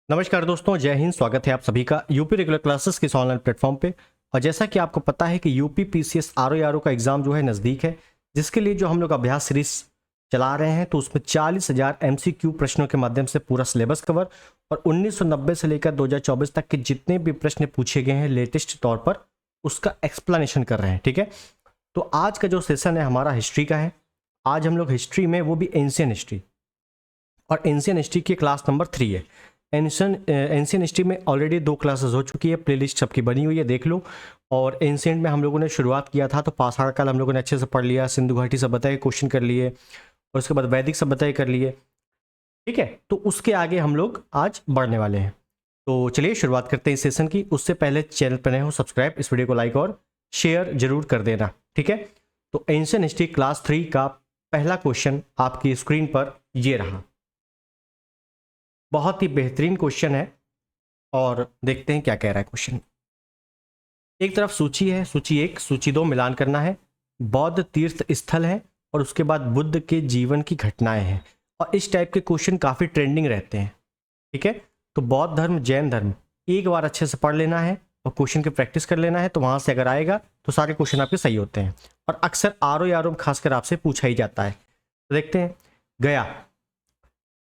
नमस्कार दोस्तों, जय हिंद। स्वागत है आप सभी का यूपी रेगुलर क्लासेस के इस ऑनलाइन प्लेटफॉर्म पे। और जैसा कि आपको पता है कि यूपी पीसीएस आरओ का एग्जाम जो है नज़दीक है, जिसके लिए जो हम लोग अभ्यास सीरीज चला रहे हैं, तो उसमें 40,000 एमसीक्यू प्रश्नों के माध्यम से पूरा सिलेबस कवर और 1990 से लेकर 2024 तक के जितने भी प्रश्न पूछे गए हैं लेटेस्ट तौर पर, उसका एक्सप्लेनेशन कर रहे हैं। ठीक है, तो आज का जो सेशन है हमारा हिस्ट्री का है। आज हम लोग हिस्ट्री में, वो भी एंशियन हिस्ट्री, और एंशियन हिस्ट्री की क्लास नंबर 3 है। एंशियन हिस्ट्री में ऑलरेडी 2 क्लासेस हो चुकी है, प्लेलिस्ट सबकी बनी हुई है, देख लो। और एंशियंट में हम लोगों ने शुरुआत किया था तो पाषाण काल हम लोगों ने अच्छे से पढ़ लिया, सिंधु घाटी सभ्यता के क्वेश्चन कर लिए, और उसके बाद वैदिक सभ्यता कर लिए। ठीक है, तो उसके आगे हम लोग आज बढ़ने वाले हैं। तो चलिए शुरुआत करते हैं इस सेशन की। उससे पहले चैनल पर नए हो सब्सक्राइब, इस वीडियो को लाइक और शेयर जरूर कर देना। ठीक है, तो एंशियन हिस्ट्री क्लास 3 का पहला क्वेश्चन आपकी स्क्रीन पर ये रहा। बहुत ही बेहतरीन क्वेश्चन है और देखते हैं क्या कह रहा है क्वेश्चन। एक तरफ सूची है, सूची 1, सूची 2 मिलान करना है। बौद्ध तीर्थ स्थल है और उसके बाद बुद्ध के जीवन की घटनाएं हैं। और इस टाइप के क्वेश्चन काफ़ी ट्रेंडिंग रहते हैं। ठीक है, तो बौद्ध धर्म, जैन धर्म एक बार अच्छे से पढ़ लेना है और क्वेश्चन की प्रैक्टिस कर लेना है, तो वहां से अगर आएगा तो सारे क्वेश्चन आपके सही होते हैं। और अक्सर आरओ में खासकर आपसे पूछा ही जाता है। तो देखते हैं। गया,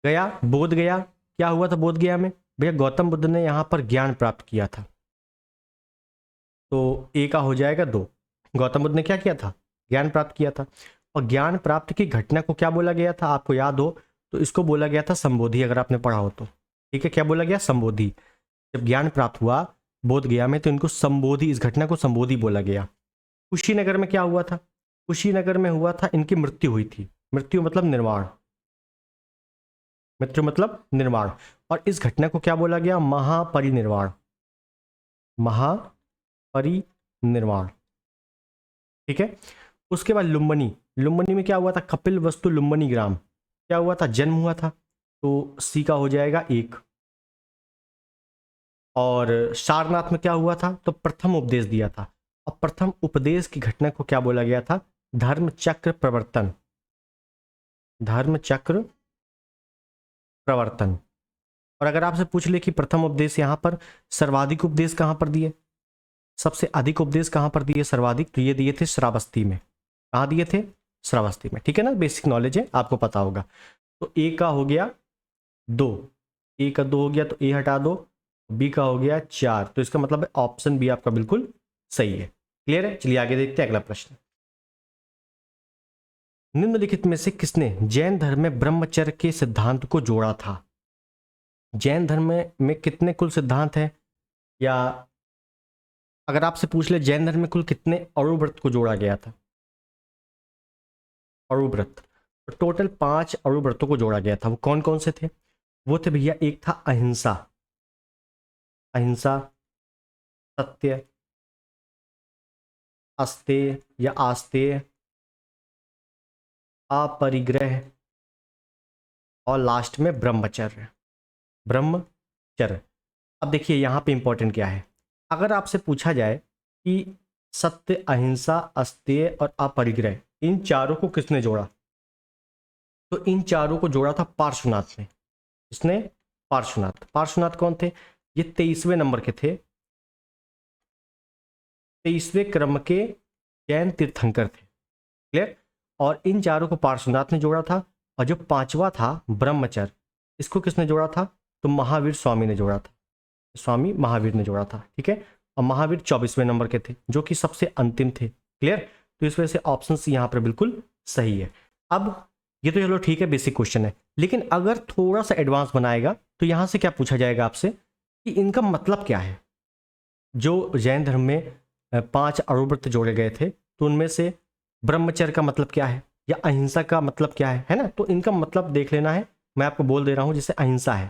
गया, बोध गया, क्या हुआ था बोध गया में? भैया गौतम बुद्ध ने यहाँ पर ज्ञान प्राप्त किया था, तो ए का हो जाएगा 2। गौतम बुद्ध ने क्या किया था? ज्ञान प्राप्त किया था। और ज्ञान प्राप्त की घटना को क्या बोला गया था? आपको याद हो तो इसको बोला गया था संबोधि, अगर आपने पढ़ा हो तो। ठीक है, क्या बोला गया? संबोधि। जब ज्ञान प्राप्त हुआ बोध गया में तो इनको संबोधि, इस घटना को संबोधि बोला गया। कुशीनगर में क्या हुआ था? कुशीनगर में हुआ था, इनकी मृत्यु हुई थी। मृत्यु मतलब निर्वाण, मृत्यु मतलब निर्वाण। और इस घटना को क्या बोला गया? महापरिनिर्वाण, महापरिनिर्वाण। ठीक है, उसके बाद लुम्बिनी, लुम्बिनी में क्या हुआ था? कपिल वस्तु लुम्बिनी ग्राम, क्या हुआ था? जन्म हुआ था, तो सी का हो जाएगा 1। और सारनाथ में क्या हुआ था? तो प्रथम उपदेश दिया था। और प्रथम उपदेश की घटना को क्या बोला गया था? धर्म चक्र प्रवर्तन, धर्म चक्र प्रवर्तन। और अगर आपसे पूछ ले कि प्रथम उपदेश यहाँ पर सर्वाधिक उपदेश कहाँ पर दिए, सबसे अधिक उपदेश कहाँ पर दिए सर्वाधिक, तो ये दिए थे श्रावस्ती में। कहाँ दिए थे? श्रावस्ती में। ठीक है ना, बेसिक नॉलेज है, आपको पता होगा। तो ए का हो गया 2, ए का 2 हो गया, तो ए हटा दो। बी का हो गया 4, तो इसका मतलब है ऑप्शन बी आपका बिल्कुल सही है। क्लियर है? चलिए आगे देखते हैं अगला प्रश्न। निम्नलिखित में से किसने जैन धर्म में ब्रह्मचर्य के सिद्धांत को जोड़ा था? जैन धर्म में कितने कुल सिद्धांत हैं, या अगर आपसे पूछ ले जैन धर्म में कुल कितने अणुव्रत को जोड़ा गया था? अणुव्रत, तो टोटल 5 अणुव्रतों को जोड़ा गया था। वो कौन कौन से थे? वो थे भैया, एक था अहिंसा, अहिंसा, सत्य, अस्तेय या आस्तेय, अपरिग्रह, और लास्ट में ब्रह्मचर्य, ब्रह्मचर्य। अब देखिए यहाँ पे इंपॉर्टेंट क्या है। अगर आपसे पूछा जाए कि सत्य, अहिंसा, अस्तेय और अपरिग्रह, इन चारों को किसने जोड़ा, तो इन चारों को जोड़ा था पार्श्वनाथ ने। इसने पार्श्वनाथ, पार्श्वनाथ कौन थे? ये 23वें नंबर के थे, 23वें क्रम के जैन तीर्थंकर थे। क्लियर? और इन चारों को पार्श्वनाथ ने जोड़ा था। और जो 5वां था ब्रह्मचर्य, इसको किसने जोड़ा था? तो महावीर स्वामी ने जोड़ा था, स्वामी महावीर ने जोड़ा था। ठीक है, और महावीर 24वें नंबर के थे, जो कि सबसे अंतिम थे। क्लियर? तो इस वजह से ऑप्शन सी यहाँ पर बिल्कुल सही है। अब ये तो चलो ठीक है, बेसिक क्वेश्चन है, लेकिन अगर थोड़ा सा एडवांस बनाएगा तो यहाँ से क्या पूछा जाएगा आपसे कि इनका मतलब क्या है। जो जैन धर्म में 5 अणुव्रत जोड़े गए थे, तो उनमें से ब्रह्मचर्य का मतलब क्या है, या अहिंसा का मतलब क्या है ना? तो इनका मतलब देख लेना है। मैं आपको बोल दे रहा हूँ, जैसे अहिंसा है,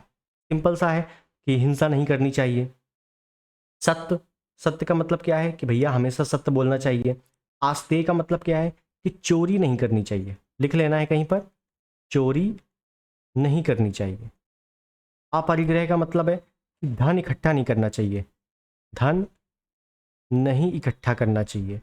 सिंपल सा है कि हिंसा नहीं करनी चाहिए। सत्य, सत्य का मतलब क्या है कि भैया हमेशा सत्य बोलना चाहिए। आस्तेय का मतलब क्या है कि चोरी नहीं करनी चाहिए, लिख लेना है कहीं पर, चोरी नहीं करनी चाहिए। अपरिग्रह का मतलब है कि धन इकट्ठा नहीं करना चाहिए, धन नहीं इकट्ठा करना चाहिए।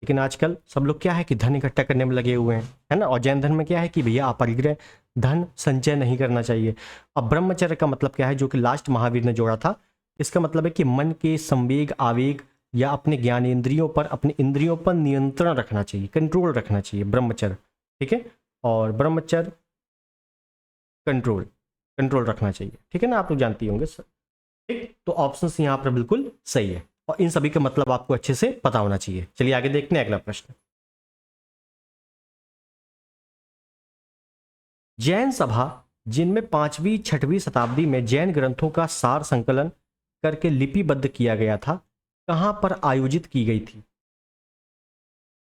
लेकिन आजकल सब लोग क्या है कि धन इकट्ठा करने में लगे हुए हैं, है ना। और जैन धर्म में क्या है कि भैया अपरिग्रह धन संचय नहीं करना चाहिए। अब ब्रह्मचर्य का मतलब क्या है, जो कि लास्ट महावीर ने जोड़ा था, इसका मतलब है कि मन के संवेग आवेग या अपने ज्ञानेंद्रियों पर, अपने इंद्रियों पर नियंत्रण रखना चाहिए, कंट्रोल रखना चाहिए, ब्रह्मचर्य। ठीक है, और ब्रह्मचर्य कंट्रोल, कंट्रोल रखना चाहिए। ठीक है ना, आप लोग जानती होंगे सर। ठीक, तो ऑप्शन यहाँ पर बिल्कुल सही है और इन सभी का मतलब आपको अच्छे से पता होना चाहिए। चलिए आगे देखते हैं अगला प्रश्न। जैन सभा जिनमें 5वीं 6वीं शताब्दी में जैन ग्रंथों का सार संकलन करके लिपिबद्ध किया गया था, कहां पर आयोजित की गई थी?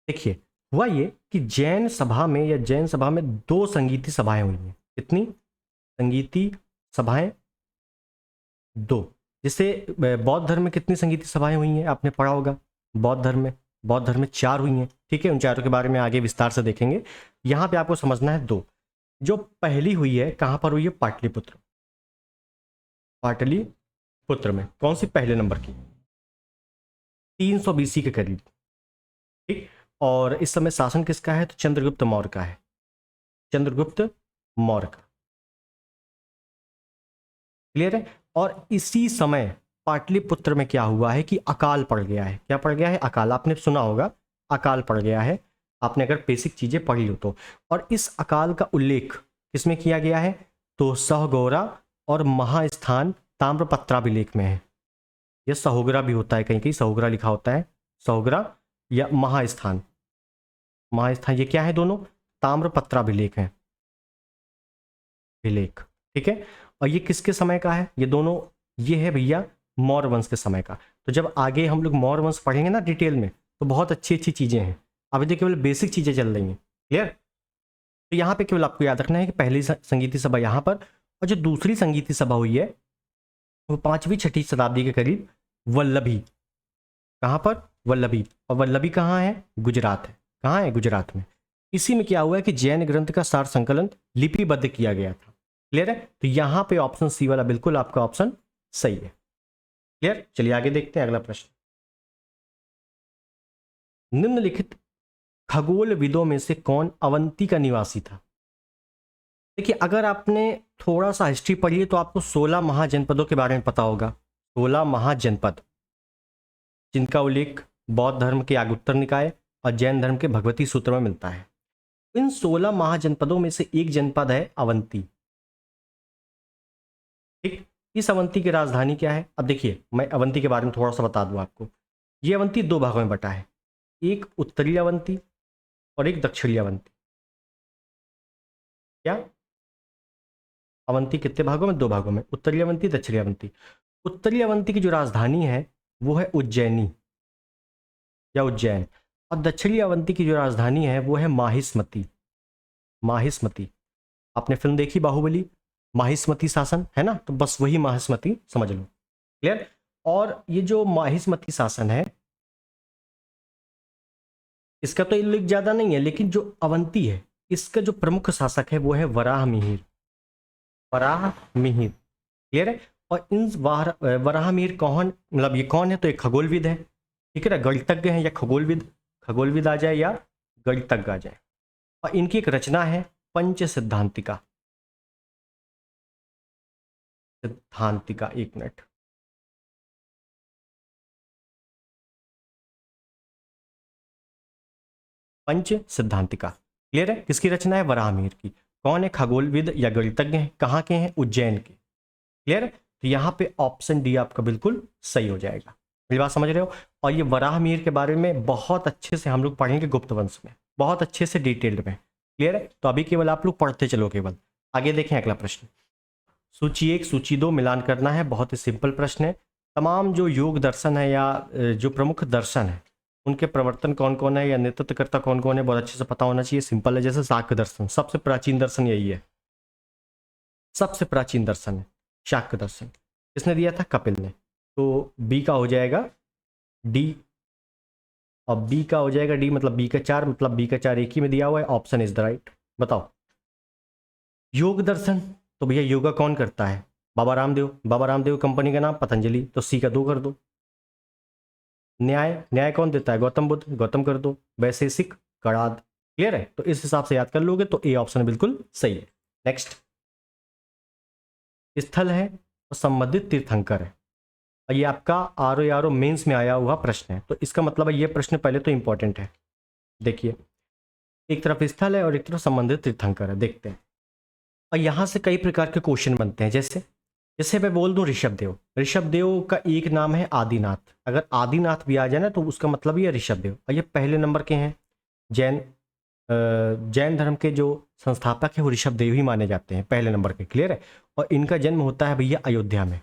देखिए, हुआ ये कि जैन सभा में या जैन सभा में 2 संगीती सभाएं हुई हैं। कितनी संगीती सभाएं? 2। जैसे बौद्ध धर्म में कितनी संगीती सभाएं हुई हैं आपने पढ़ा होगा। बौद्ध धर्म में 4 हुई हैं। ठीक है, उन चारों के बारे में आगे विस्तार से देखेंगे। यहां पे आपको समझना है 2। जो पहली हुई है कहां पर हुई है? पाटलिपुत्र। पाटलिपुत्र में। कौन सी? पहले नंबर की, 300 बीसी के करीब। ठीक, और इस समय शासन किसका है? तो चंद्रगुप्त मौर्य का है, चंद्रगुप्त मौर्य का। क्लियर है। और इसी समय पाटलिपुत्र में क्या हुआ है कि अकाल पड़ गया है। क्या पड़ गया है? अकाल। आपने सुना होगा, अकाल पड़ गया है, आपने अगर बेसिक चीजें पढ़ी हो तो। और इस अकाल का उल्लेख किसमें किया गया है? तो सहोगोरा और महास्थान ताम्रपत्राभिलेख में है। यह सहोगरा भी होता है, कहीं कहीं सहोगरा लिखा होता है, सहोगरा या महास्थान। महास्थान ये क्या है? दोनों ताम्रपत्राभिलेख हैं, भिलेख। ठीक है, और ये किसके समय का है? ये दोनों, ये है भैया मौर्य वंश के समय का। तो जब आगे हम लोग मौर्य वंश पढ़ेंगे ना डिटेल में, तो बहुत अच्छी अच्छी चीजें हैं। अभी तो केवल बेसिक चीजें चल रही हैं। क्लियर। तो यहाँ पे केवल आपको याद रखना है कि पहली संगीती सभा यहाँ पर, और जो दूसरी संगीती सभा हुई है वो 5वीं 6वीं शताब्दी के करीब वल्लभी। कहाँ पर? वल्लभी। और वल्लभी कहाँ है? गुजरात है। कहाँ है? गुजरात में। इसी में क्या हुआ है कि जैन ग्रंथ का सार संकलन लिपिबद्ध किया गया था। क्लियर है। तो यहां पे ऑप्शन सी वाला बिल्कुल आपका ऑप्शन सही है। क्लियर। चलिए आगे देखते हैं अगला प्रश्न। निम्नलिखित खगोल विदों में से कौन अवंती का निवासी था? देखिए, अगर आपने थोड़ा सा हिस्ट्री पढ़ी है तो आपको 16 महाजनपदों के बारे में पता होगा। 16 महाजनपद जिनका उल्लेख बौद्ध धर्म के यागुत्तर निकाय और जैन धर्म के भगवती सूत्र में मिलता है। इन 16 महाजनपदों में से एक जनपद है अवंती। ठीक, इस अवंती की राजधानी क्या है? अब देखिए, मैं अवंती के बारे में थोड़ा सा बता दूं आपको। ये अवंती 2 भागों में बटा है, एक उत्तरी अवंती और एक दक्षिणी अवंती। क्या? अवंती कितने भागों में? 2 भागों में, उत्तरी अवंती, दक्षिणी अवंती। उत्तरी अवंती की जो राजधानी है वो है उज्जैनी या उज्जैन, और दक्षिणी अवंती की जो राजधानी है वो है माहिष्मती। माहिष्मती। आपने फिल्म देखी बाहुबली, माहिष्मती शासन, है ना, तो बस वही माहिष्मती समझ लो। क्लियर। और ये जो माहिष्मती शासन है, इसका तो उल्लेख ज्यादा नहीं है, लेकिन जो अवंती है इसका जो प्रमुख शासक है वो है वराह मिहिर। वराह मिहिर। क्लियर है। और इन वराह मिहिर कौन, मतलब ये कौन है? तो एक खगोलविद है। ठीक है ना, गणितज्ञ है या खगोलविद, खगोलविद आ जाए या गणितज्ञ आ जाए। और इनकी एक रचना है पंच सिद्धांतिका। सिद्धांतिका, एक मिनट। पंच सिद्धांतिका। क्लियर है। किसकी रचना है? वराहमिहिर की। कौन है? खगोलविद या गणितज्ञ हैं। कहाँ के हैं? उज्जैन के। क्लियर है। तो यहाँ पे ऑप्शन डी आपका बिल्कुल सही हो जाएगा। मेरी बात समझ रहे हो। और ये वराहमिहिर के बारे में बहुत अच्छे से हम लोग पढ़ेंगे गुप्त वंश में, बहुत अच्छे से डिटेल्ड में। क्लियर है। तो अभी केवल आप लोग पढ़ते चलो केवल। आगे देखें अगला प्रश्न। सूची 1 सूची 2 मिलान करना है। बहुत ही सिंपल प्रश्न है। तमाम जो योग दर्शन है या जो प्रमुख दर्शन है उनके प्रवर्तन कौन कौन है या नेतृत्वकर्ता कौन कौन है, बहुत अच्छे से पता होना चाहिए। सिंपल है, जैसे शाक्य दर्शन, सबसे प्राचीन दर्शन यही है, सबसे प्राचीन दर्शन है शाक्य दर्शन। किसने दिया था? कपिल ने। तो बी का हो जाएगा डी, और बी का हो जाएगा डी, मतलब बी का 4, मतलब बी का 4 एक ही में दिया हुआ है। Option is the right. बताओ। योग दर्शन, तो भैया योगा कौन करता है? बाबा रामदेव। बाबा रामदेव कंपनी का नाम पतंजलि, तो सी का 2 कर दो। न्याय, न्याय कौन देता है? गौतम बुद्ध, गौतम कर दो। वैशेषिक, कणाद। क्लियर है? तो इस हिसाब से याद कर लोगे तो ए ऑप्शन बिल्कुल सही है। नेक्स्ट, स्थल है और संबंधित तीर्थंकर है। और ये आपका आर मेंस में आया हुआ प्रश्न है, तो इसका मतलब है ये प्रश्न पहले तो इंपॉर्टेंट है। देखिए, एक तरफ स्थल है और एक तरफ संबंधित तीर्थंकर है। देखते हैं, और यहाँ से कई प्रकार के क्वेश्चन बनते हैं। जैसे जैसे मैं बोल दूं ऋषभदेव, ऋषभदेव का एक नाम है आदिनाथ। अगर आदिनाथ भी आ जाए ना तो उसका मतलब ये ऋषभदेव, और ये पहले नंबर के हैं। जैन जैन धर्म के जो संस्थापक है वो ऋषभदेव ही माने जाते हैं, पहले नंबर के। क्लियर है? और इनका जन्म होता है भैया अयोध्या में।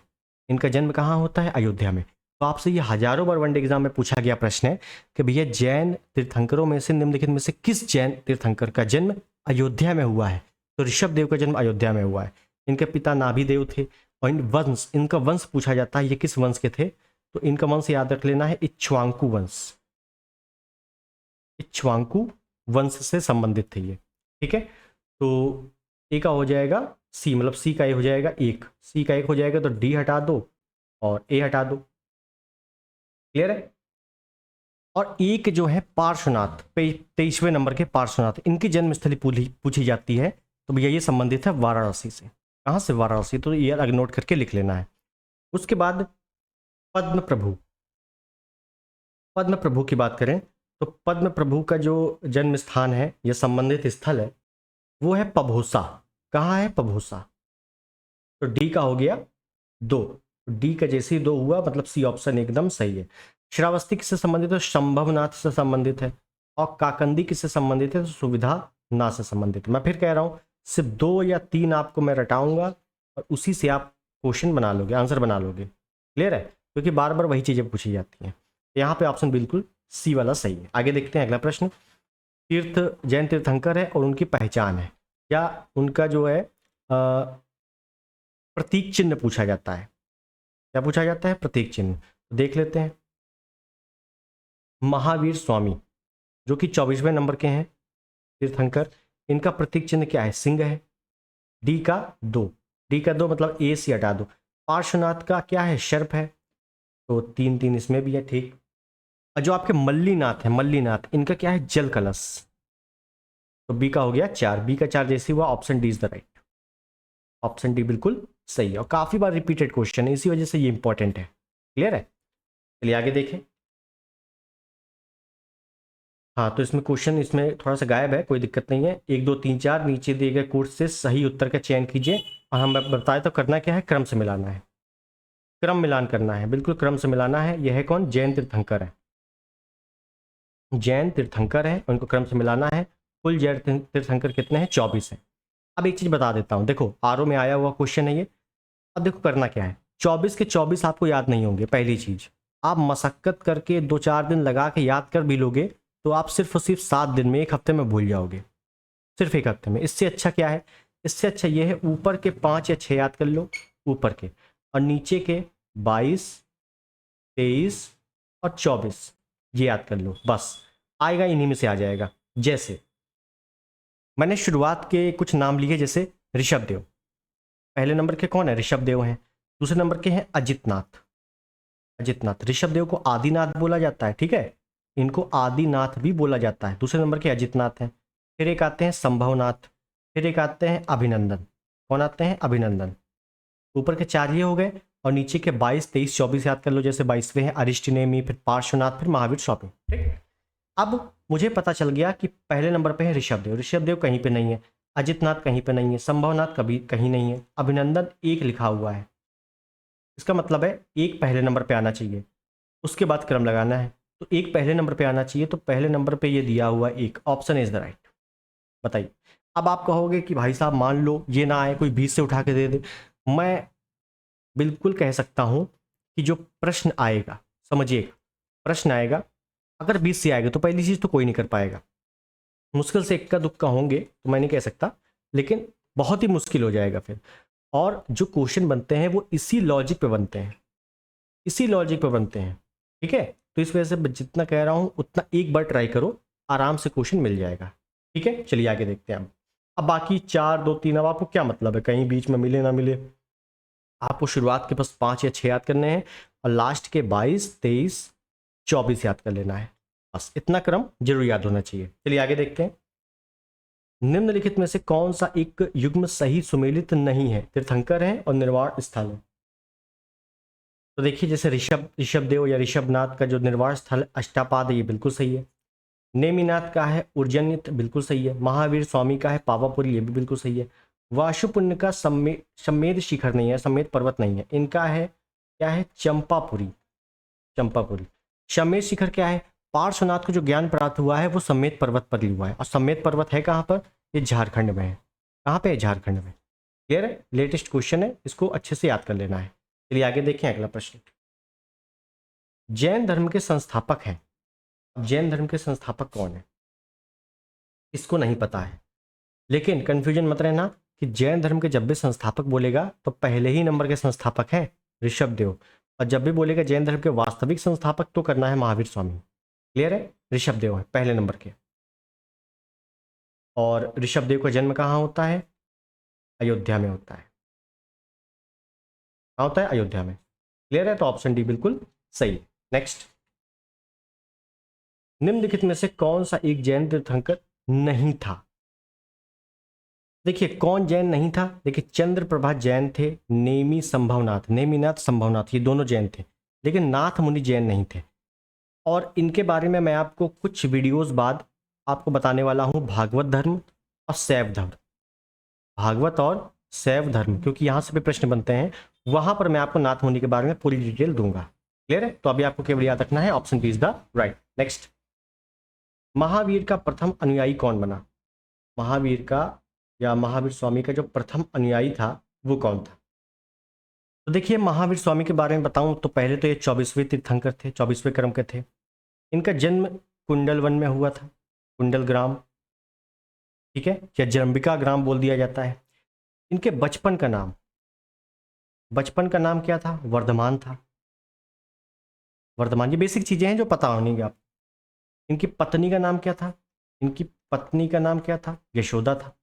इनका जन्म कहाँ होता है? अयोध्या में। तो आपसे ये हजारों बार वनडे एग्जाम में पूछा गया प्रश्न है कि भैया जैन तीर्थंकरों में से निम्नलिखित में से किस जैन तीर्थंकर का जन्म अयोध्या में हुआ है? तो ऋषभदेव का जन्म अयोध्या में हुआ है। इनके पिता नाभिदेव थे, और इनका वंश पूछा जाता है, ये किस वंश के थे? तो इनका वंश याद रख लेना है, इक्ष्वाकु वंश। इक्ष्वाकु वंश से संबंधित थे ये। ठीक है? तो ए का हो जाएगा सी, मतलब सी का ए हो जाएगा एक, सी का एक हो जाएगा, तो डी हटा दो और ए हटा दो। क्लियर है? और एक जो है पार्श्वनाथ, 23वें नंबर के पार्श्वनाथ, इनकी जन्मस्थली पूछी जाती है। तो भैया ये संबंधित है वाराणसी से। कहाँ से? वाराणसी। तो ये अलग नोट करके लिख लेना है। उसके बाद पद्म प्रभु, पद्म प्रभु की बात करें तो पद्म प्रभु का जो जन्म स्थान है या संबंधित स्थल है वो है पभोसा। कहाँ है? पभोसा। तो डी का हो गया दो, डी का जैसे ही दो हुआ मतलब सी ऑप्शन एकदम सही है। श्रावस्ती किससे संबंधित है? शंभवनाथ से संबंधित है। और काकंदी किससे संबंधित है? तो सुविधा नाथ से संबंधित है। मैं फिर कह रहा हूँ, सिर्फ 2 या 3 आपको मैं रटाऊंगा और उसी से आप क्वेश्चन बना लोगे, आंसर बना लोगे। क्लियर है? क्योंकि बार बार वही चीजें पूछी जाती हैं। यहाँ पे ऑप्शन बिल्कुल सी वाला सही है। आगे देखते हैं अगला प्रश्न। तीर्थ, जैन तीर्थंकर है और उनकी पहचान है, या उनका जो है प्रतीक चिन्ह पूछा जाता है। क्या पूछा जाता है? प्रतीक चिन्ह। तो देख लेते हैं। महावीर स्वामी जो कि 24वें नंबर के हैं तीर्थंकर, इनका प्रतीक चिन्ह क्या है? सिंह है। डी का दो, डी का दो मतलब ए से हटा दो। पार्श्वनाथ का क्या है? सर्प है। तो 3 इसमें भी है। ठीक। और जो आपके मल्लीनाथ है, मल्लीनाथ, इनका क्या है? जल कलश। तो बी का हो गया 4, बी का 4 जैसे हुआ option D is the right. Option D बिल्कुल सही है और काफी बार रिपीटेड क्वेश्चन है, इसी वजह से ये इंपॉर्टेंट है। क्लियर है? चलिए आगे देखें। हाँ, तो इसमें क्वेश्चन इसमें थोड़ा सा गायब है, कोई दिक्कत नहीं है। 1 2 3 4 नीचे दिए गए कोर्स से सही उत्तर का चयन कीजिए। और हम बताए तो करना क्या है? क्रम से मिलाना है, क्रम मिलान करना है, बिल्कुल क्रम से मिलाना है। यह है कौन? जैन तीर्थंकर है। जैन तीर्थंकर है, उनको क्रम से मिलाना है। कुल जैन तीर्थंकर कितने हैं? 24 है। अब एक चीज बता देता हूँ, देखो आरओ में आया हुआ क्वेश्चन है ये। अब देखो करना क्या है, 24 के 24 आपको याद नहीं होंगे। पहली चीज, आप मशक्कत करके 2 4 दिन लगा के याद कर भी लोगे तो आप सिर्फ और सिर्फ 7 दिन में, 1 हफ्ते में भूल जाओगे। सिर्फ 1 हफ्ते में। इससे अच्छा क्या है? इससे अच्छा ये है, ऊपर के 5 या 6 याद कर लो, ऊपर के, और नीचे के 22 23 और 24 ये याद कर लो। बस आएगा, इन्हीं में से आ जाएगा। जैसे मैंने शुरुआत के कुछ नाम लिए, जैसे ऋषभदेव, पहले नंबर के कौन है? ऋषभदेव हैं। दूसरे नंबर के हैं अजितनाथ। अजितनाथ, ऋषभदेव को आदिनाथ बोला जाता है, ठीक है, इनको आदिनाथ भी बोला जाता है। दूसरे नंबर के अजितनाथ हैं। फिर एक आते हैं संभवनाथ, फिर एक आते हैं अभिनंदन। कौन आते हैं? अभिनंदन। ऊपर के 4 ये हो गए, और नीचे के 22 23 24 याद कर लो। जैसे 22वें हैं अरिष्टनेमी, फिर पार्श्वनाथ, फिर महावीर स्वामी। ठीक। अब मुझे पता चल गया कि पहले नंबर पे है ऋषभदेव। ऋषभदेव कहीं पे नहीं है, अजितनाथ कहीं पे नहीं है, संभवनाथ कभी कहीं नहीं है, अभिनंदन एक लिखा हुआ है। इसका मतलब है एक पहले नंबर पे आना चाहिए, उसके बाद क्रम लगाना है। तो एक पहले नंबर पे आना चाहिए, तो पहले नंबर पे ये दिया हुआ एक, ऑप्शन इज द राइट। बताइए। अब आप कहोगे कि भाई साहब मान लो ये ना आए, कोई 20 से उठा के दे दे। मैं बिल्कुल कह सकता हूं कि जो प्रश्न आएगा, समझिए, प्रश्न आएगा, अगर 20 से आएगा तो पहली चीज तो कोई नहीं कर पाएगा। मुश्किल से इक्का दुक्का होंगे तो मैं नहीं कह सकता, लेकिन बहुत ही मुश्किल हो जाएगा फिर। और जो क्वेश्चन बनते हैं वो इसी लॉजिक पे बनते हैं, इसी लॉजिक पे बनते हैं। ठीक है? तो इस वजह से मैं जितना कह रहा हूं उतना एक बार ट्राई करो, आराम से क्वेश्चन मिल जाएगा। ठीक है? चलिए आगे देखते हैं। अब बाकी 4 2 3, अब आपको क्या मतलब है कहीं बीच में मिले ना मिले? आपको शुरुआत के बस 5 या 6 याद करने हैं, और लास्ट के 22 23 24 याद कर लेना है, बस इतना क्रम जरूर याद होना चाहिए। चलिए आगे देखते हैं। निम्नलिखित में से कौन सा एक युग्म सही सुमेलित नहीं है? तीर्थंकर है और निर्वाण स्थल है। तो देखिए जैसे ऋषभदेव या ऋषभनाथ का जो निर्वाण स्थल अष्टापाद है, ये बिल्कुल सही है। नेमिनाथ का है उर्जन्य, बिल्कुल सही है। महावीर स्वामी का है पावापुरी, ये भी बिल्कुल सही है। वाशुपुण्य का सम्मेद शिखर नहीं है, सम्मेद पर्वत नहीं है, इनका है क्या है? चंपापुरी, चंपापुरी। सम्मेद शिखर क्या है? पार्श्वनाथ को जो ज्ञान प्राप्त हुआ है वो सम्मेद पर्वत पर ही हुआ है, और सम्मेद पर्वत है कहाँ पर? ये झारखंड में है। कहाँ पे है? झारखंड में। क्लियर है? लेटेस्ट क्वेश्चन है, इसको अच्छे से याद कर लेना है। चलिए आगे देखें अगला प्रश्न। जैन धर्म के संस्थापक हैं। जैन धर्म के संस्थापक कौन है? इसको नहीं पता है, लेकिन कंफ्यूजन मत रहना कि जैन धर्म के जब भी संस्थापक बोलेगा तो पहले ही नंबर के संस्थापक हैं ऋषभदेव, और जब भी बोलेगा जैन धर्म के वास्तविक संस्थापक तो करना है महावीर स्वामी। क्लियर है? ऋषभदेव है पहले नंबर के। और ऋषभदेव का जन्म कहाँ होता है? अयोध्या में होता है। कहाँ होता है? अयोध्या में। क्लियर है? तो ऑप्शन डी बिल्कुल सही है। नेक्स्ट, निम्नलिखित में से कौन सा एक जैन तीर्थंकर नहीं था? देखिए कौन जैन नहीं था? देखिए चंद्रप्रभा जैन थे, नेमिनाथ संभवनाथ, ये दोनों जैन थे, लेकिन नाथ मुनि जैन नहीं थे। और इनके बारे में मैं आपको कुछ वीडियोस बाद आपको बताने वाला हूं, भागवत धर्म और शैव धर्म, भागवत और शैव धर्म, क्योंकि यहाँ से भी प्रश्न बनते हैं, वहां पर मैं आपको नाथ मुनि के बारे में पूरी डिटेल दूंगा। क्लियर है? तो अभी आपको केवल याद रखना है option B is the right. Next, Mahavir का प्रथम अनुयायी कौन बना? महावीर का या महावीर स्वामी का जो प्रथम अनुयायी था वो कौन था? तो देखिए महावीर स्वामी के बारे में बताऊं तो पहले तो ये 24वें तीर्थंकर थे, 24वें क्रम के थे। इनका जन्म कुंडलवन में हुआ था, कुंडल ग्राम, ठीक है, या जरंबिका ग्राम बोल दिया जाता है। इनके बचपन का नाम क्या था? वर्धमान था, वर्धमान। ये बेसिक चीजें हैं जो पता होनी आप। इनकी पत्नी का नाम क्या था? इनकी पत्नी का नाम क्या था? यशोदा था,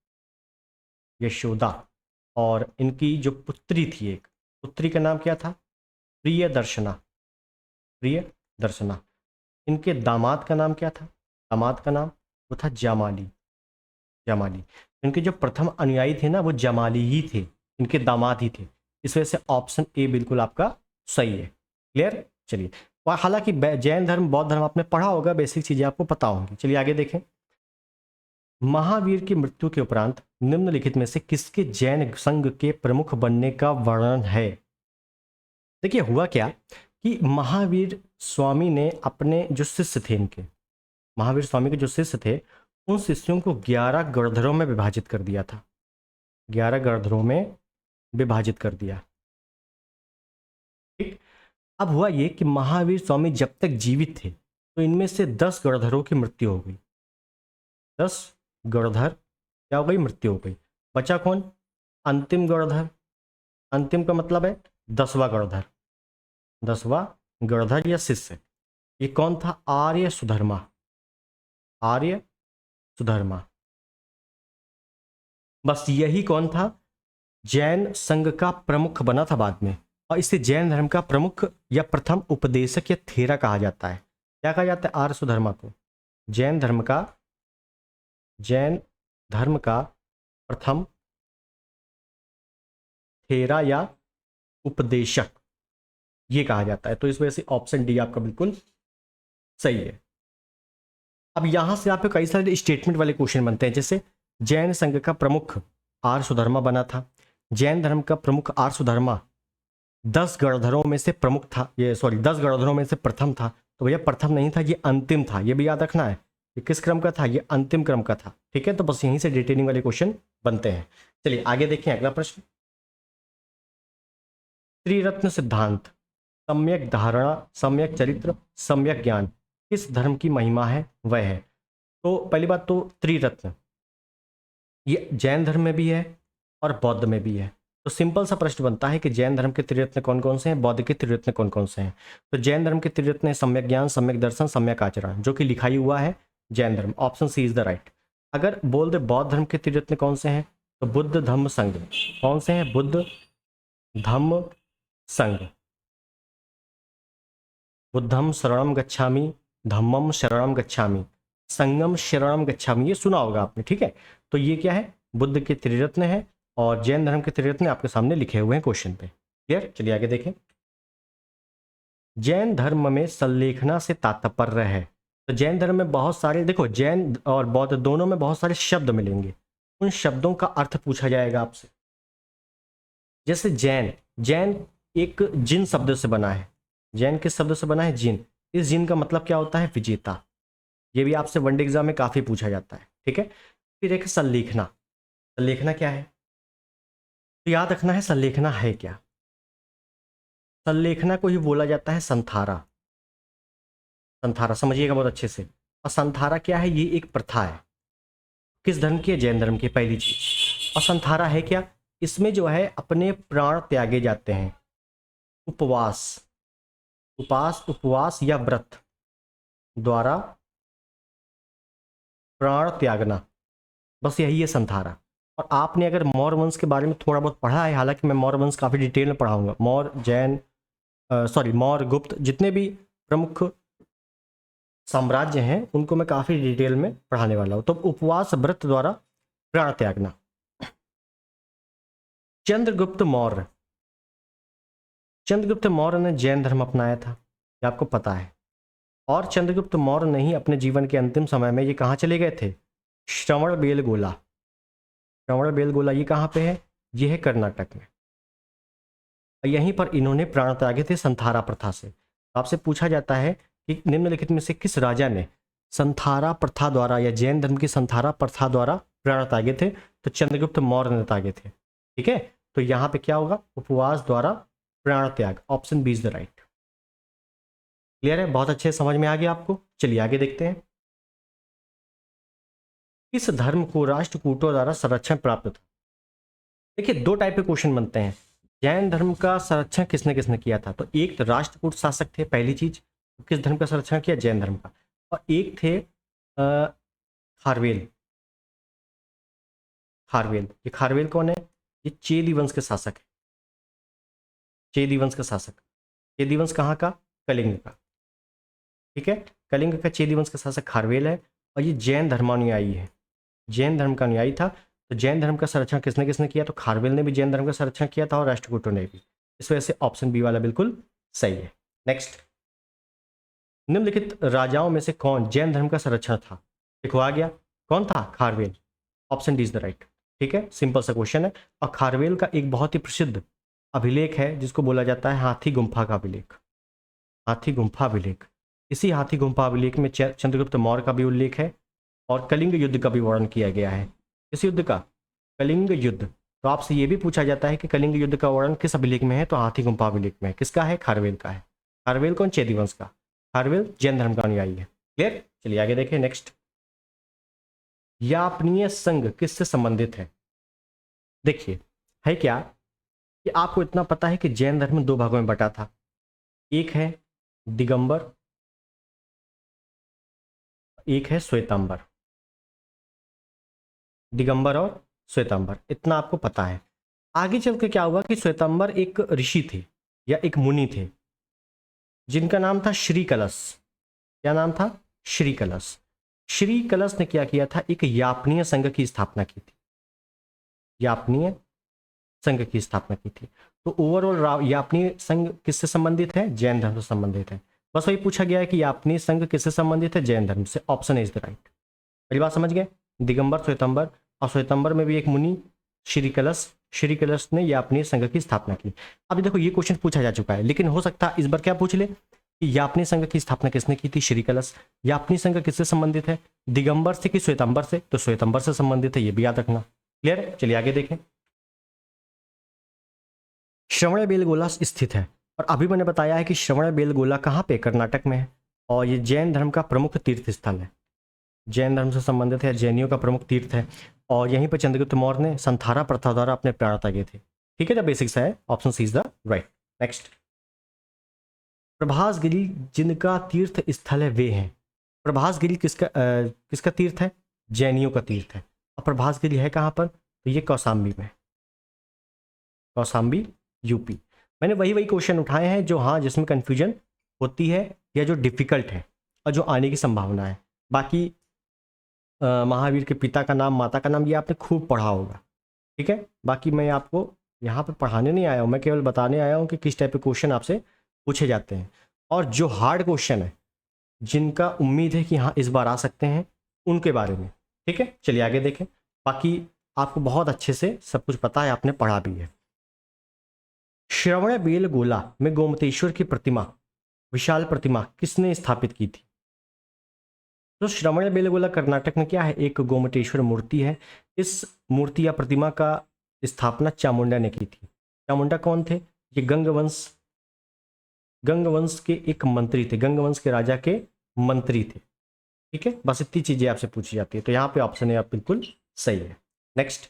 यशोदा। और इनकी जो पुत्री थी, एक पुत्री का नाम क्या था? प्रिय दर्शना, प्रिय दर्शना। इनके दामाद का नाम क्या था? दामाद का नाम वो था जमाली, जमाली। इनके जो प्रथम अनुयायी थे ना वो जमाली ही थे, इनके दामाद ही थे। इस वजह से ऑप्शन ए बिल्कुल आपका सही है। क्लियर? चलिए, हालांकि जैन धर्म बौद्ध धर्म आपने पढ़ा होगा, बेसिक चीजें आपको पता होंगी। चलिए आगे देखें। महावीर की मृत्यु के उपरांत निम्नलिखित में से किसके जैन संघ के प्रमुख बनने का वर्णन है? देखिए हुआ क्या कि महावीर स्वामी ने अपने जो शिष्य थे, इनके महावीर स्वामी के जो शिष्य थे, उन शिष्यों को 11 गणधरों में विभाजित कर दिया था, 11 गणधरों में विभाजित कर दिया। ठीक, अब हुआ ये कि महावीर स्वामी जब तक जीवित थे तो इनमें से 10 गणधरों की मृत्यु हो गई, 10 गणधर क्या हो गई? मृत्यु हो गई। बचा कौन? अंतिम गणधर। अंतिम का मतलब है 10वां गणधर, 10वां गणधर या शिष्य। ये कौन था? आर्य सुधर्मा, आर्य सुधर्मा। बस यही कौन था? जैन संघ का प्रमुख बना था बाद में, और इसे जैन धर्म का प्रमुख या प्रथम उपदेशक या थेरा कहा जाता है। क्या कहा जाता है? आर्य सुधर्मा को जैन धर्म का प्रथम थेरा या उपदेशक ये कहा जाता है। तो इस वजह से ऑप्शन डी आपका बिल्कुल सही है। अब यहां से आपको कई सारे स्टेटमेंट वाले क्वेश्चन बनते हैं, जैसे जैन संघ का प्रमुख आर्य सुधर्मा बना था, जैन धर्म का प्रमुख आर्य सुधर्मा 10 गणधरों में से प्रमुख था, ये 10 गणधरों में से प्रथम था। तो भैया प्रथम नहीं था, ये अंतिम था, ये भी याद रखना है। ये किस क्रम का था? ये अंतिम क्रम का था। ठीक है, तो बस यहीं से डिटेलिंग वाले क्वेश्चन बनते हैं। चलिए आगे देखें अगला प्रश्न। त्रिरत्न सिद्धांत, सम्यक धारणा, सम्यक चरित्र, सम्यक ज्ञान किस धर्म की महिमा है? वह है। तो पहली बात तो त्रिरत्न ये जैन धर्म में भी है और बौद्ध में भी है। तो सिंपल सा प्रश्न बनता है कि जैन धर्म के त्रिरत्न कौन कौन से हैं, बौद्ध के त्रिरत्न कौन कौन से हैं? तो जैन धर्म के त्रिरत्न है सम्यक ज्ञान, सम्यक दर्शन, सम्यक आचरण, जो कि लिखाई हुआ है जैन धर्म। Option C is the right. अगर बोल दे बौद्ध धर्म के त्रिरत्न कौन से हैं, तो बुद्ध धम्म संघ। कौन से हैं? बुद्ध, धम्म, संघ। बुद्ध, धम्म, संघ। कौन से हैं? बुद्ध, धम्म, संघ। कौन से हैं? बुद्ध, धम्म, संघ। कौन से हैं? बुद्ध, धम्म, संघ। कौन से हैं? बुद्ध, धम्म, संघ। कौन से हैं? बुद्ध, धम्म, संघ। कौन से हैं? बुद्ध, धम्म, संघ। कौन से हैं? बुद्ध, धम्म, संघ। बुद्धम शरणम गच्छामि, धम्मम शरणम गच्छामि, संगम शरणम गच्छामि, ये सुना होगा आपने, ठीक है। तो ये क्या है, बुद्ध के त्रिरत्न है और जैन धर्म के त्रिरत्न आपके सामने लिखे हुए हैं क्वेश्चन पे। क्लियर, चलिए आगे देखें। जैन धर्म में संलेखना से तात्पर्य है, तो जैन धर्म में बहुत सारे, देखो जैन और बौद्ध दोनों में बहुत सारे शब्द मिलेंगे, उन शब्दों का अर्थ पूछा जाएगा आपसे। जैसे जैन, जैन एक जिन शब्द से बना है। जैन किस शब्द से बना है, जिन। इस जिन का मतलब क्या होता है, विजेता। ये भी आपसे वनडे एग्जाम में काफी पूछा जाता है, ठीक है। फिर एक संलेखना, संलेखना क्या है, तो याद रखना है संलेखना है क्या। संलेखना को ही बोला जाता है संथारा। संथारा समझिएगा बहुत अच्छे से। और संथारा क्या है, ये एक प्रथा है। किस धर्म की है, जैन धर्म की, पहली चीज। और संथारा है क्या, इसमें जो है अपने प्राण त्यागे जाते हैं। उपवास, उपवास या व्रत द्वारा प्राण त्यागना, बस यही है संथारा। और आपने अगर मौर्य वंश के बारे में थोड़ा बहुत पढ़ा है, हालांकि मैं मौर्य वंश काफ़ी डिटेल में पढ़ाऊंगा, मौर्य जैन मौर्य गुप्त जितने भी प्रमुख साम्राज्य हैं उनको मैं काफ़ी डिटेल में पढ़ाने वाला हूँ। तो उपवास व्रत द्वारा प्राण त्यागना। चंद्रगुप्त मौर्य, चंद्रगुप्त मौर्य ने जैन धर्म अपनाया था, ये आपको पता है। और चंद्रगुप्त मौर्य ने ही अपने जीवन के अंतिम समय में ये कहाँ चले गए थे, श्रवण बेलगोला। श्रवण बेलगोला ये कहाँ पे है, ये है कर्नाटक में। यहीं पर इन्होंने प्राण त्यागे थे संथारा प्रथा से। आपसे पूछा जाता है कि निम्नलिखित में से किस राजा ने संथारा प्रथा द्वारा या जैन धर्म की संथारा प्रथा द्वारा प्राण त्यागे थे, तो चंद्रगुप्त मौर्य ने त्यागे थे, ठीक है। तो यहाँ पे क्या होगा, उपवास द्वारा प्राण त्याग, option B is the right. Clear है, बहुत अच्छे समझ में आ गया आपको। चलिए आगे देखते हैं। किस धर्म को राष्ट्रकूटों द्वारा संरक्षण प्राप्त था। देखिए दो टाइप के क्वेश्चन बनते हैं। जैन धर्म का संरक्षण किसने किसने किया था, तो एक तो राष्ट्रकूट शासक थे, पहली चीज। किस धर्म का संरक्षण किया, जैन धर्म का। और एक थे खारवेल। खारवेल, ये खारवेल कौन है, ये चेदी वंश के शासक है। चेदी वंश का शासक, चेदी वंश कहाँ का, कलिंग का, ठीक है। कलिंग का चेदी वंश का शासक खारवेल है। और ये जैन धर्मानुयायी है, जैन धर्म का अनुयायी था। तो जैन धर्म का संरक्षण किसने किसने किया, तो खारवेल ने भी जैन धर्म का संरक्षण किया था और राष्ट्रकूटों ने भी। इस वजह से ऑप्शन बी वाला बिल्कुल सही है। नेक्स्ट, निम्नलिखित राजाओं में से कौन जैन धर्म का संरक्षण था, देखो आ गया, कौन था, Kharavela. Option D is the right, ठीक है। सिंपल सा क्वेश्चन है। और खारवेल का एक बहुत ही प्रसिद्ध अभिलेख है जिसको बोला जाता है हाथी गुम्फा का अभिलेख। हाथी गुम्फा अभिलेख, इसी हाथी गुम्फा अभिलेख में चंद्रगुप्त मौर्य का भी उल्लेख है और कलिंग युद्ध का भी वर्णन किया गया है। इस युद्ध का, कलिंग युद्ध। तो आपसे ये भी पूछा जाता है कि कलिंग युद्ध का वर्णन किस अभिलेख में है, तो हाथी गुम्फा अभिलेख में है। किसका है, खारवेल का है। खारवेल कौन, चेदी वंश का। खारवेल जैन धर्म का अनुयायी है। क्लियर, चलिए आगे देखें। नेक्स्ट, यापनीय संघ किससे संबंधित है। देखिए है क्या कि आपको इतना पता है कि जैन धर्म दो भागों में बटा था। एक है दिगंबर, एक है श्वेतांबर। दिगंबर और श्वेतांबर, इतना आपको पता है। आगे चल के क्या हुआ कि श्वेतांबर एक ऋषि थे या एक मुनि थे जिनका नाम था श्री कलश। क्या नाम था, श्री कलश। श्री कलश ने क्या किया था, एक यापनीय संघ की स्थापना की थी। यापनीय संघ की स्थापना की थी। तो ओवरऑल यापनीय संघ किससे संबंधित है, जैन धर्म से संबंधित है। बस वही पूछा गया है कि यापनीय संघ किससे संबंधित है, जैन धर्म से। Option is the right. पहली बात समझ गए, दिगंबर श्वेतांबर। और श्वेतांबर में भी एक मुनि श्री कलश, श्री कलश ने यापनीय संघ की स्थापना की। अब देखो ये क्वेश्चन पूछा जा चुका है, लेकिन हो सकता है इस बार क्या पूछ ले कि यापनीय संघ की स्थापना किसने की थी, श्री कलश। यापनीय संघ किससे संबंधित है, दिगंबर से कि श्वेतांबर से, तो श्वेतांबर से संबंधित है, ये भी याद रखना। क्लियर है, चलिए आगे देखें। श्रवण बेलगोला स्थित है, और अभी मैंने बताया है कि श्रवण बेलगोला कहाँ पे, कर्नाटक में है। और ये जैन धर्म का प्रमुख तीर्थ स्थल है, जैन धर्म से संबंधित है, जैनियों का प्रमुख तीर्थ है। और यहीं पर चंद्रगुप्त मौर्य ने संथारा प्रथा द्वारा अपने प्राण त्यागे थे। ठीक है, जब बेसिक्स है, option C is the right. Next, Prabhasgiri जिनका तीर्थ स्थल है वे हैं। प्रभासगिरी किसका तीर्थ है, जैनियों का तीर्थ है। और प्रभासगिरी है कहाँ पर, तो ये कौशाम्बी में, कौशाम्बी यूपी। मैंने वही क्वेश्चन उठाए हैं जो, हाँ, जिसमें कंफ्यूजन होती है या जो डिफ़िकल्ट है और जो आने की संभावना है। बाकी महावीर के पिता का नाम, माता का नाम, ये आपने खूब पढ़ा होगा, ठीक है। बाकी मैं आपको यहाँ पे पढ़ाने नहीं आया हूँ, मैं केवल बताने आया हूँ कि किस टाइप के क्वेश्चन आपसे पूछे जाते हैं। और जो हार्ड क्वेश्चन है, जिनका उम्मीद है कि हाँ इस बार आ सकते हैं, उनके बारे में, ठीक है। चलिए आगे देखें। बाकी आपको बहुत अच्छे से सब कुछ पता है, आपने पढ़ा भी है। श्रवण बेलगोला में गोमतेश्वर की प्रतिमा, विशाल प्रतिमा, किसने स्थापित की थी? तो श्रवण बेलगोला कर्नाटक में क्या है? एक गोमतेश्वर मूर्ति है। इस मूर्ति या प्रतिमा का स्थापना चामुंडा ने की थी। चामुंडा कौन थे? ये गंगवंश के एक मंत्री थे, गंगवंश के राजा के मंत्री थे, ठीक है। बस इतनी चीजें आपसे पूछी जाती है, तो यहाँ पे ऑप्शन है आप बिल्कुल सही है। नेक्स्ट,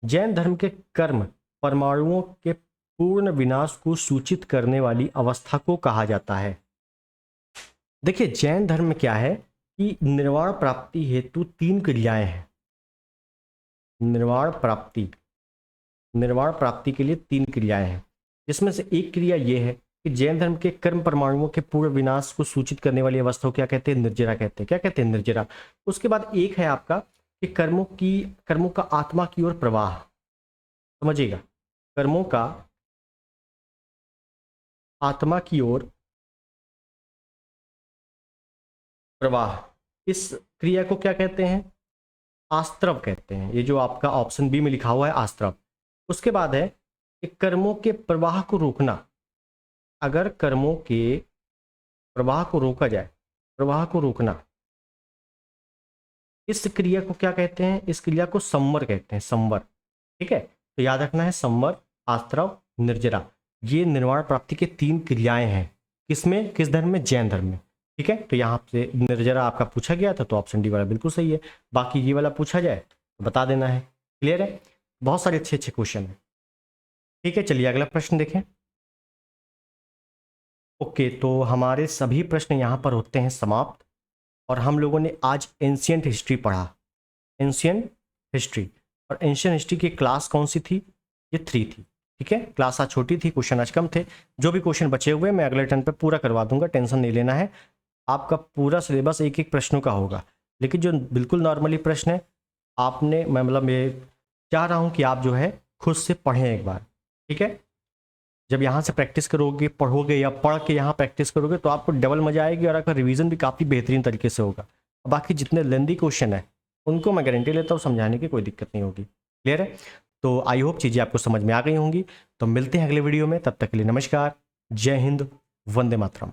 जैन धर्म के कर्म परमाणुओं के पूर्ण विनाश को सूचित करने वाली अवस्था को कहा जाता है। देखिए जैन धर्म में क्या है कि निर्वाण प्राप्ति हेतु 3 क्रियाएं हैं। निर्वाण प्राप्ति के लिए 3 क्रियाएं हैं, जिसमें से एक क्रिया यह है कि जैन धर्म के कर्म परमाणुओं के पूर्ण विनाश को सूचित करने वाली अवस्था को क्या कहते हैं? निर्जरा कहते हैं। क्या कहते हैं? निर्जरा। उसके बाद एक है आपका कि कर्मों का आत्मा की ओर प्रवाह। समझिएगा, कर्मों का आत्मा की ओर प्रवाह, इस क्रिया को क्या कहते हैं? आस्त्रव कहते हैं। ये जो आपका ऑप्शन बी में लिखा हुआ है आस्त्रव। उसके बाद है कि कर्मों के प्रवाह को रोकना। अगर कर्मों के प्रवाह को रोका जाए, प्रवाह को रोकना, इस क्रिया को क्या कहते हैं? इस क्रिया को संवर कहते हैं, संवर, ठीक है। तो याद रखना है संवर, आस्त्रव, निर्जरा, ये निर्वाण प्राप्ति के 3 क्रियाएं हैं। किसमें? किस धर्म में? जैन धर्म में, ठीक है। तो यहाँ से निर्जरा आपका पूछा गया था, तो ऑप्शन डी वाला बिल्कुल सही है। बाकी ये वाला पूछा जाए तो बता देना है। क्लियर है? बहुत सारे अच्छे अच्छे क्वेश्चन हैं, ठीक है। चलिए अगला प्रश्न देखें। ओके, तो हमारे सभी प्रश्न यहाँ पर होते हैं समाप्त। और हम लोगों ने आज एंशियंट हिस्ट्री पढ़ा, एंशियंट हिस्ट्री। और एंशियंट हिस्ट्री की क्लास कौन सी थी? ये 3 थी, ठीक है। क्लास आज छोटी थी, क्वेश्चन आज कम थे। जो भी क्वेश्चन बचे हुए मैं अगले टर्न पे पूरा करवा दूंगा, टेंशन नहीं लेना है। आपका पूरा सिलेबस एक एक प्रश्नों का होगा, लेकिन जो बिल्कुल नॉर्मली प्रश्न है आपने, मैं मतलब मैं चाह रहा हूँ कि आप जो है खुद से पढ़ें एक बार, ठीक है। जब यहाँ से प्रैक्टिस करोगे, पढ़ोगे या पढ़ के यहाँ प्रैक्टिस करोगे तो आपको डबल मजा आएगी और आपका रिवीजन भी काफ़ी बेहतरीन तरीके से होगा। बाकी जितने लेंदी क्वेश्चन है उनको मैं गारंटी लेता हूँ समझाने की कोई दिक्कत नहीं होगी। क्लियर है? तो आई होप चीज़ें आपको समझ में आ गई होंगी। तो मिलते हैं अगले वीडियो में, तब तक के लिए नमस्कार, जय हिंद, वंदे मातरम।